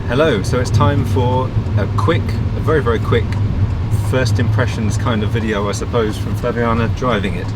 Hello, so it's time for a very, very quick first impressions kind of video, I suppose, from Flaviana driving it.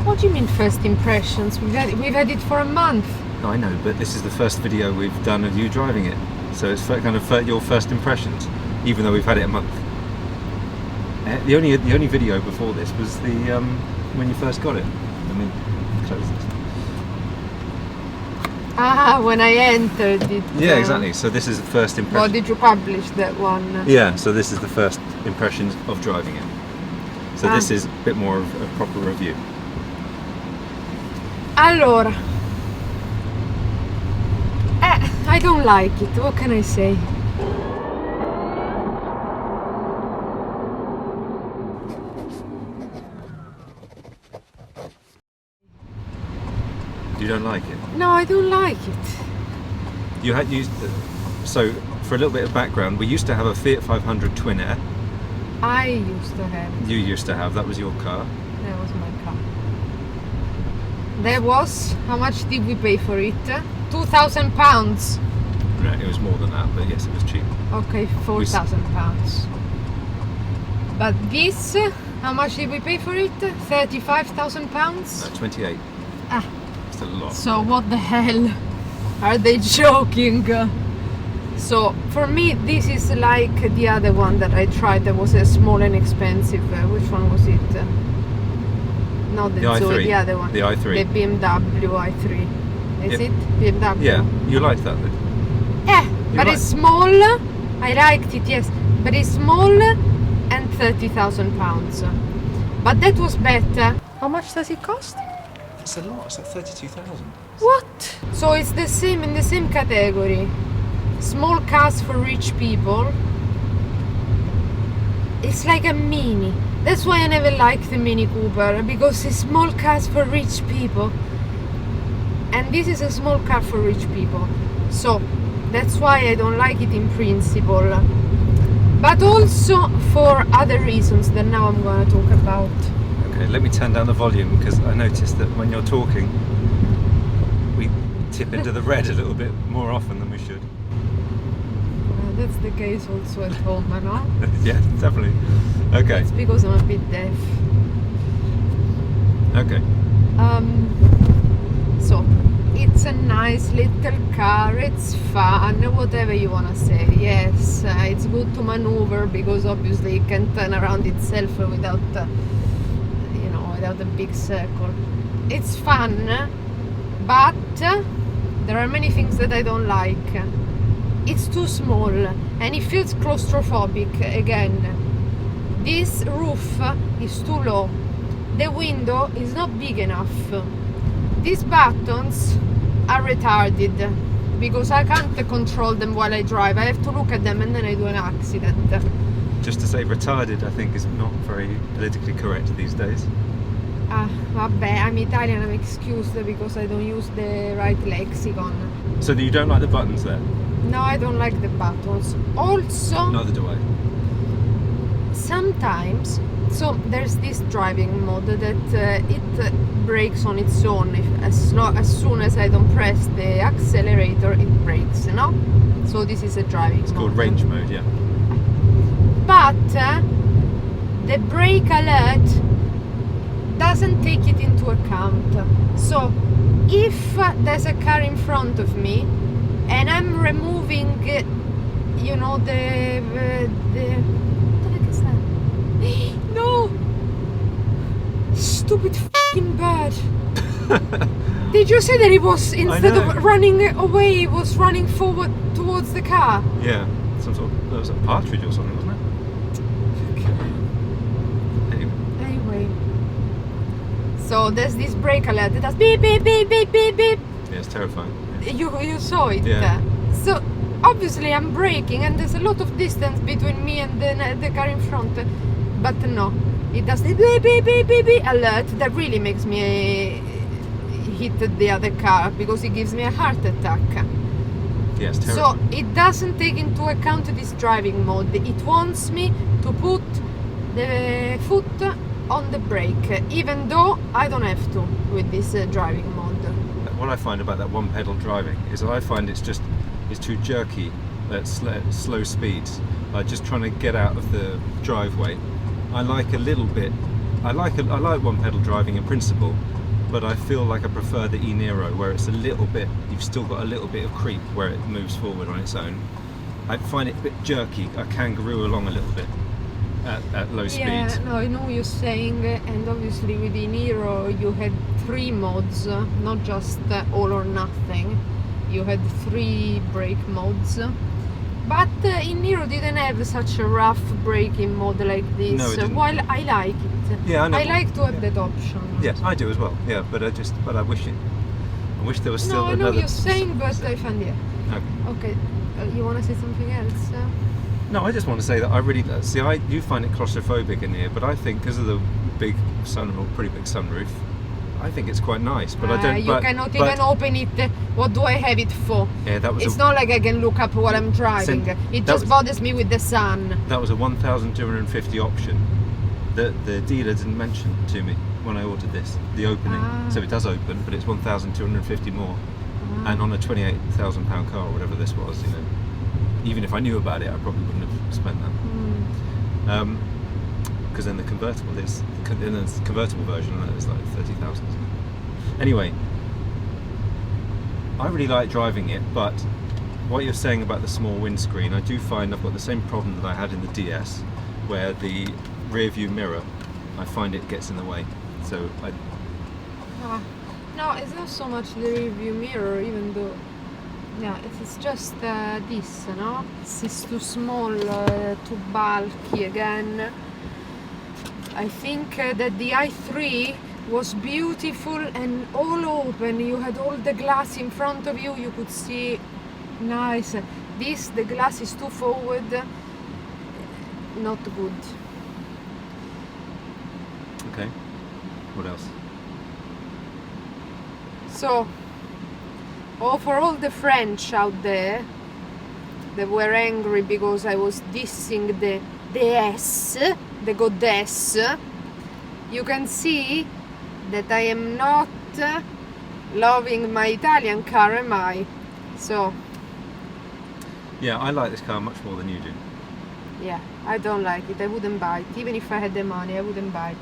What do you mean first impressions? We've had it for a month. No, I know, but this is the first video we've done of you driving it. So it's kind of your first impressions, even though we've had it a month. The only video before this was the when you first got it. Let me close this. Ah, when I entered it. Yeah, exactly. So this is the first impression. Or did you publish that one? Yeah, so this is the first impressions of driving it. So this is a bit more of a proper review. Allora, I don't like it. What can I say? You don't like it? No, I don't like it. You had used so for a little bit of background, we used to have a Fiat 500 Twin Air. I used to have. You used to have, that was your car. That was my car. That was, how much did we pay for it? £2,000. Right, it was more than that, but yes, it was cheap. Okay, £4,000. But this, how much did we pay for it? £35,000? 28. Ah. It's a lot. So what the hell? Are they joking? So for me this is like the other one that I tried that was a small and expensive. Which one was it? Not the i3. The other one. The i3. The BMW i3. Is it? BMW? Yeah, you liked that then? Yeah, but it's small. I liked it, yes. But it's small and £30,000. But that was better. How much does it cost? It's a lot, it's like 32,000. What? So it's the same in the same category. Small cars for rich people. It's like a Mini. That's why I never liked the Mini Cooper, because it's small cars for rich people. And this is a small car for rich people. So that's why I don't like it in principle. But also for other reasons that now I'm going to talk about. Okay, let me turn down the volume because I noticed that when you're talking we tip into the red a little bit more often than we should. That's the case also at home, no? Yeah, definitely. Okay. It's because I'm a bit deaf. Okay. So it's a nice little car, it's fun, whatever you want to say. Yes, it's good to maneuver because obviously it can turn around itself without without a big circle. It's fun, but there are many things that I don't like. It's too small and it feels claustrophobic again. This roof is too low. The window is not big enough. These buttons are retarded because I can't control them while I drive. I have to look at them and then I do an accident. Just to say retarded, I think, is not very politically correct these days. Vabbè, I'm Italian, I'm excused because I don't use the right lexicon. So you don't like the buttons there? No, I don't like the buttons. Also, neither do I. Sometimes, so there's this driving mode that it brakes on its own. As soon as I don't press the accelerator, it brakes, no? So this is a driving mode. It's called range mode, yeah. But the brake alert doesn't take it into account. So if there's a car in front of me and I'm removing the what the heck is that? No! Stupid f***ing bird. Did you say that it was, instead of running away, it was running forward towards the car? Yeah, some sort of, that was a partridge or something, wasn't it? Anyway. So there's this brake alert that does beep beep beep beep beep beep. Yeah, it's terrifying. Yeah. You saw it. Yeah. So obviously I'm braking and there's a lot of distance between me and the car in front. But no, it does the beep beep beep beep beep alert that really makes me hit the other car because it gives me a heart attack. Yeah, it's terrible. So it doesn't take into account this driving mode. It wants me to put the foot on the brake, even though I don't have to with this driving mode. What I find about that one pedal driving is that I find it's too jerky at slow speeds, just trying to get out of the driveway. I like a little bit. I like one pedal driving in principle, but I feel like I prefer the e-Niro, where it's a little bit. You've still got a little bit of creep where it moves forward on its own. I find it a bit jerky. I kangaroo along a little bit at low speed. Yeah, no, I know what you're saying, and obviously with the Niro you had 3 modes, not just all or nothing. You had 3 brake modes, but in Niro didn't have such a rough braking mode like this. No, it didn't. While I like it. Yeah, I know. I like to have that option. Yes, I do as well. Yeah, but I wish there was still no, I another. know what you're saying, but I find it. Okay. Okay, you want to say something else? No, I just want to say that I really see. You find it claustrophobic in here, but I think because of the pretty big sunroof, I think it's quite nice. But I don't. You cannot even open it. What do I have it for? Yeah, that was. It's not like I can look up while I'm driving. It just bothers me with the sun. That was a 1,250 option that the dealer didn't mention to me when I ordered this. The opening, so it does open, but it's 1,250 more, and on a £28,000 car or whatever this was, you know. Even if I knew about it, I probably wouldn't have spent that. Because then the convertible version of that is like 30,000. Anyway, I really like driving it, but what you're saying about the small windscreen, I do find I've got the same problem that I had in the DS, where the rear view mirror, I find it gets in the way. So no, it's not so much the rear view mirror, even though. Yeah, it's just this, no? It's too small, too bulky again. I think that the i3 was beautiful and all open. You had all the glass in front of you, you could see nice. The glass is too forward, not good. Okay, what else? So, for all the French out there that were angry because I was dissing the DS, the goddess, you can see that I am not loving my Italian car, am I? So yeah, I like this car much more than you do. Yeah, I don't like it. I wouldn't buy it. Even if I had the money, I wouldn't buy it.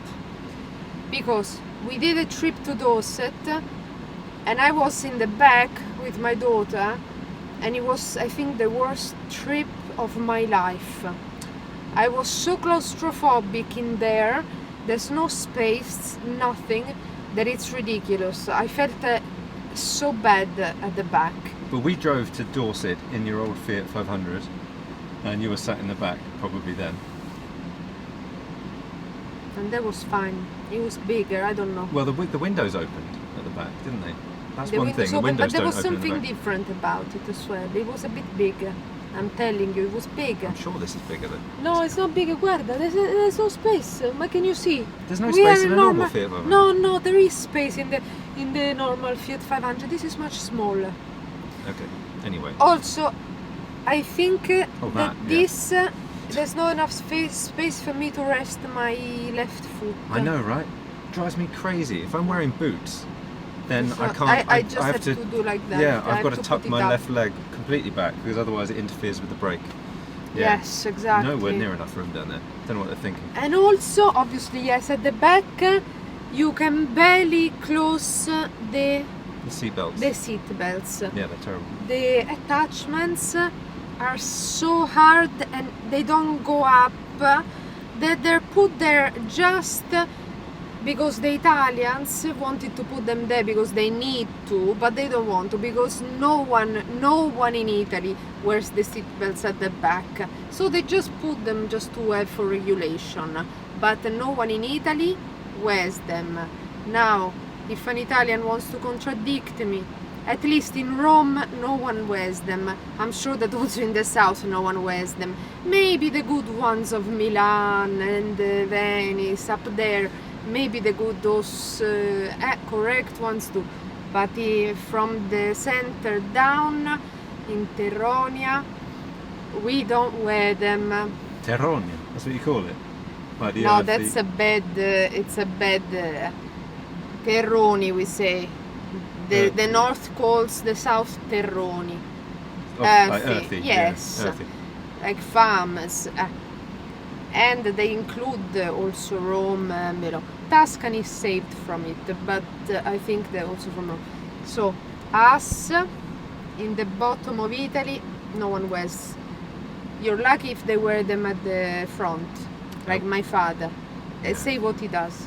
Because we did a trip to Dorset and I was in the back with my daughter, and it was, I think, the worst trip of my life. I was so claustrophobic in there. There's no space, nothing, that it's ridiculous. I felt so bad at the back. But we drove to Dorset in your old Fiat 500 and you were sat in the back probably then. And that was fine. It was bigger, I don't know. Well, the windows opened at the back, didn't they? That's one thing, the open, windows but there was don't open something at the back. different about it as well. It was a bit bigger. I'm telling you, it was big. I'm sure this is bigger than... No, it's not big. Guarda, there's no space. But can you see? There's no space in a normal Fiat 500. No, there is space in the normal Fiat 500. This is much smaller. Okay, anyway. Also, I think this yeah. there's not enough space for me to rest my left foot. I know, right? Drives me crazy. If I'm wearing boots, then So I can't. I just have have to do like that. Yeah, I I've got have to tuck put it my up. left leg completely back because otherwise it interferes with the brake. Yeah. Yes, exactly. Nowhere near enough room down there. Don't know what they're thinking. And also, obviously, yes, at the back you can barely close the seatbelts. The seat belts. Yeah, they're terrible. The attachments are so hard and they don't go up. They're put there just because the Italians wanted to put them there because they need to, but they don't want to because no one in Italy wears the seat belts at the back. So they just put them just to have for regulation. But no one in Italy wears them. Now, if an Italian wants to contradict me, at least in Rome no one wears them. I'm sure that also in the south no one wears them. Maybe the good ones of Milan and Venice up there, maybe the good, those correct ones too. But from the center down in Terronia, we don't wear them. Terronia, that's what you call it? No, that's a bad, it's a bad... Terroni, we say. The north calls the south Terroni. like earthy. Yes, Yeah, earthy. like farms. And they include also Rome, Tuscany is saved from it, but I think they're also from Rome. So us in the bottom of Italy, no one wears. You're lucky if they wear them at the front, like my father. Say what he does.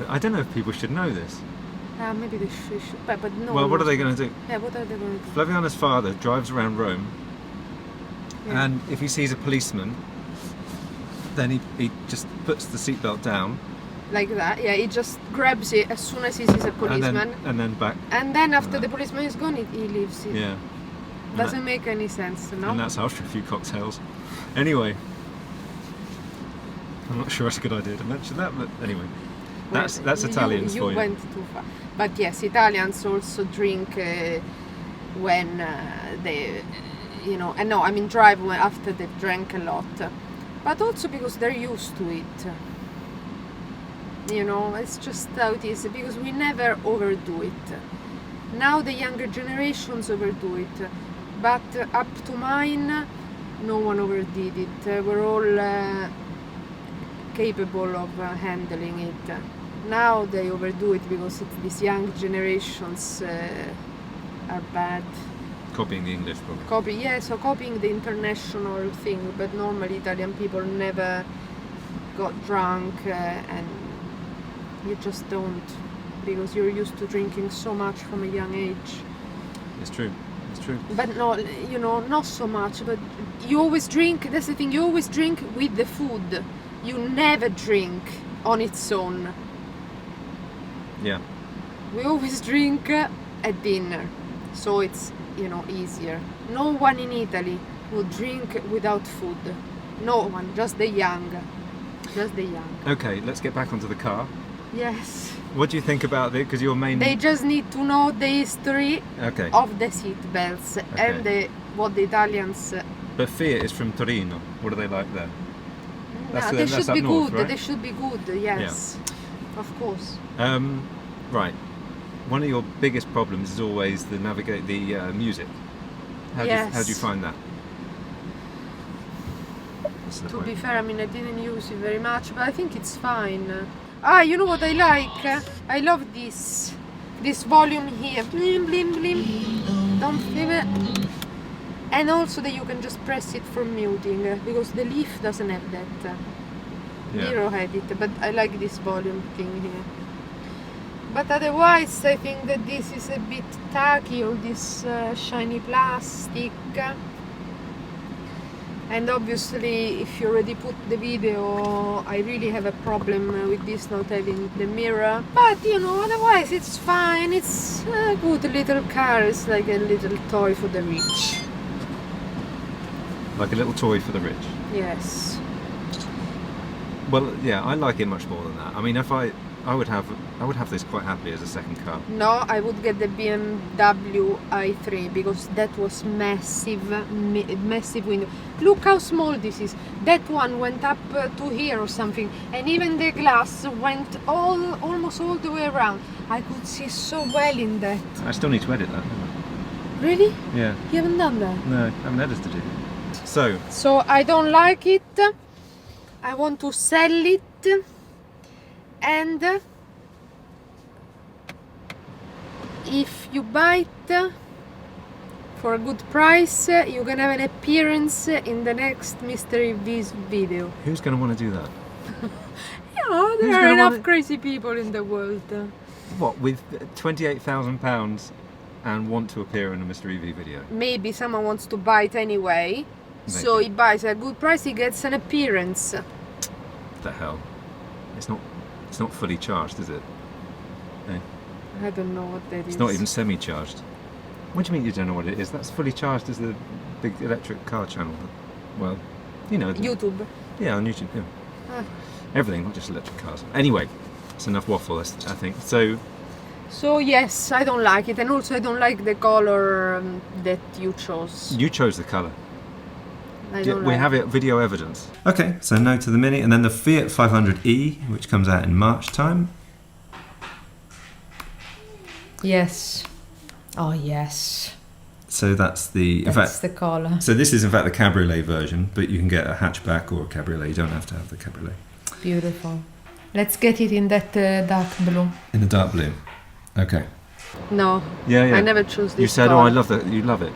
I don't know if people should know this. Maybe they should, but no. Well, what are they going to do? Yeah, what are they going to do? Flaviana's father drives around Rome, and if he sees a policeman, then he just puts the seatbelt down. Like that, yeah, he just grabs it as soon as he sees a policeman. And then back. And then after the policeman is gone, he leaves it. Yeah. Doesn't make any sense, no? And that's after a few cocktails. Anyway. I'm not sure it's a good idea to mention that, but anyway. That's Italians for you. You went too far. But yes, Italians also drink when they, and no, I mean drive after they've drank a lot. But also because they're used to it. It's just how it is, because we never overdo it. Now the younger generations overdo it, but up to mine, no one overdid it. We're all capable of handling it. Now they overdo it because these young generations are bad. Copying the English, probably. So copying the international thing, but normally Italian people never got drunk and you just don't, because you're used to drinking so much from a young age. It's true. But no, not so much. But you always drink. That's the thing. You always drink with the food. You never drink on its own. Yeah. We always drink at dinner, so it's easier. No one in Italy will drink without food. No one. Just the young. Okay, let's get back onto the car. Yes. What do you think about it? Because your main... They just need to know the history of the seatbelts and what the Italians... But Fiat is from Torino. What are they like there? They should be north, good. Right? They should be good, yes. Yeah. Of course. Right. One of your biggest problems is always the music. How do you find that? To be fair, I mean, I didn't use it very much, but I think it's fine. You know what I like? I love this volume here. Blim, blim, blim. Don't feel it. And also that you can just press it for muting, because the Leaf doesn't have that. Nero had it, but I like this volume thing here. But otherwise, I think that this is a bit tacky, all this shiny plastic. And obviously, if you already put the video, I really have a problem with this not having the mirror. But otherwise it's fine. It's a good little car. It's like a little toy for the rich. Like a little toy for the rich? Yes. Well, yeah, I like it much more than that. I mean, if I would have this quite happily as a second car. No, I would get the BMW i3 because that was massive window. Look how small this is. That one went up to here or something, and even the glass went almost all the way around. I could see so well in that. I still need to edit that, don't I? Really? Yeah. You haven't done that? No, I haven't edited it. So I don't like it. I want to sell it. And if you buy it for a good price, you're gonna have an appearance in the next Mystery V's video. Who's gonna want to do that? There are enough crazy people in the world. What, with £28,000 and want to appear in a Mystery V video? Maybe someone wants to buy it anyway. Maybe. So he buys at a good price, he gets an appearance. What the hell? It's not fully charged, is it? No. I don't know what that is. It's not even semi-charged. What do you mean you don't know what it is? That's fully charged as the big electric car channel. Well, YouTube. Yeah, on YouTube, yeah. Everything, not just electric cars. Anyway, it's enough waffle, I think. So yes, I don't like it, and also I don't like the color that you chose. You chose the colour. We have it, video evidence. Okay, so no to the Mini, and then the Fiat 500e, which comes out in March time. Yes. Oh yes. So that's the... That's the color. So this is in fact the cabriolet version, but you can get a hatchback or a cabriolet. You don't have to have the cabriolet. Beautiful. Let's get it in that dark blue. In the dark blue. Okay. No. Yeah. I never choose this. You said, color. "Oh, I love that. You love it."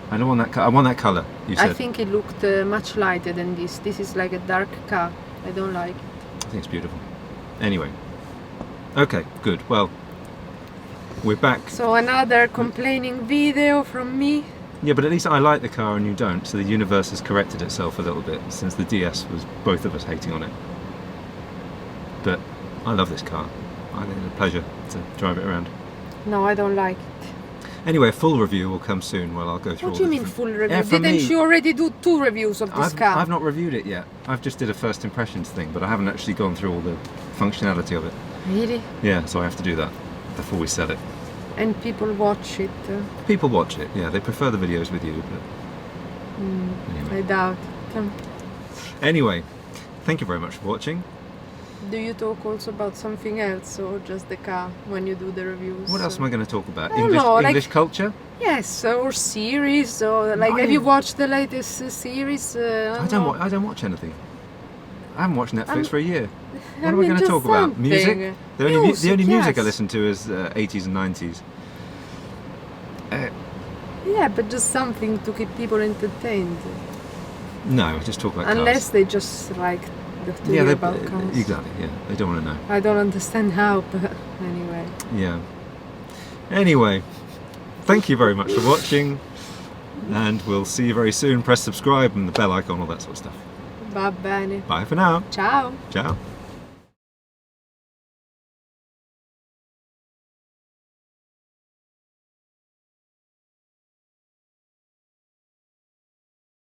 I don't want that. I want that color. You said. I think it looked much lighter than this. This is like a dark car. I don't like it. I think it's beautiful. Anyway. Okay. Good. Well, we're back. So another complaining video from me. Yeah, but at least I like the car and you don't. So the universe has corrected itself a little bit since the DS was both of us hating on it. But I love this car. I think it's a pleasure to drive it around. No, I don't like it. Anyway, a full review will come soon while I'll go through What all do you the mean different- full review? Yeah, from Didn't me. you already do 2 reviews of this car? I've not reviewed it yet. I've just did a first impressions thing, but I haven't actually gone through all the functionality of it. Really? Yeah, so I have to do that before we sell it. And people watch it. People watch it, yeah. They prefer the videos with you, but I doubt it. anyway, thank you very much for watching. Do you talk also about something else or just the car when you do the reviews? What else am I going to talk about? I don't know, like- English culture? Yes, or series, or like, have you watched the latest series? I don't watch anything. I haven't watched Netflix for a year. What I are we mean, going to just talk about? something. Music? The only music I yes. listen to is 80s and 90s. Yeah, but just something to keep people entertained. No, I just talk about Unless cars. they just like the theory about cars. Exactly, yeah. They don't want to know. I don't understand how, but anyway. Yeah. Anyway, thank you very much for watching, and we'll see you very soon. Press subscribe and the bell icon, all that sort of stuff. Va bene. Bye for now. Ciao. Ciao.